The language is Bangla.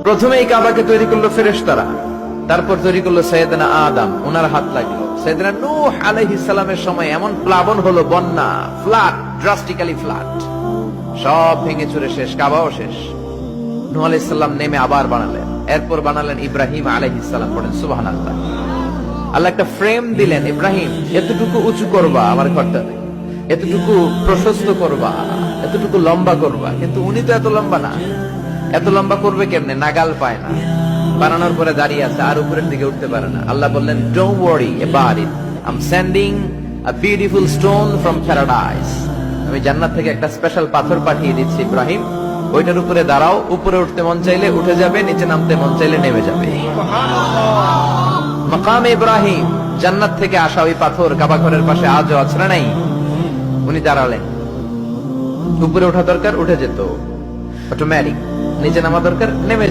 প্রথমে এই কাবাকে তৈরি করলো ফেরেশতারা, তারপর তৈরি করলো সাইয়েদনা আদম, ওনার হাত লাগলো। সাইয়েদনা নূহ আলাইহিস সালামের সময় এমন প্লাবন হলো, বন্যা, ফ্লাড, ড্রাস্টিক্যালি ফ্লাড, সব ভেঙে চুরে শেষ, কাবাও শেষ। নূহ আলাইহিস সালাম নেমে আবার বানালেন, এরপর বানালেন ইব্রাহিম আলাইহিস সালাম। পড়েন সুবহানাল্লাহ। আল্লাহ একটা ফ্রেম দিলেন, ইব্রাহিম এতটুকু উঁচু করবা আমার ঘরটাতে, এতটুকু প্রশস্ত করবা, এতটুকু লম্বা করবা। কিন্তু উনি তো এত লম্বা না, এত লম্বা করবে কেমনে? নাগাল পায় না, বানানোর পরে দাঁড়িয়ে আছে, আর উপরের দিকে উঠতে পারে না। আল্লাহ বললেন, don't worry about it, I am sending a beautiful stone from paradise. আমি জান্নাত থেকে একটা স্পেশাল পাথর পাঠিয়ে দিচ্ছি ইব্রাহিম, ওইটার উপরে দাঁড়াও, উপরে উঠতে মন চাইলে উঠে যাবে, নিচে নামতে মন চাইলে নেমে যাবে। মাকাম ইব্রাহিম, জান্নাত থেকে আসা ওই পাথর কাবা ঘরের পাশে আজও আছে না নাই? উনি দাঁড়ালেন, উপরে ওঠা দরকার উঠে যেত অটোমেটিক, নিচে নামা দরকার নেমে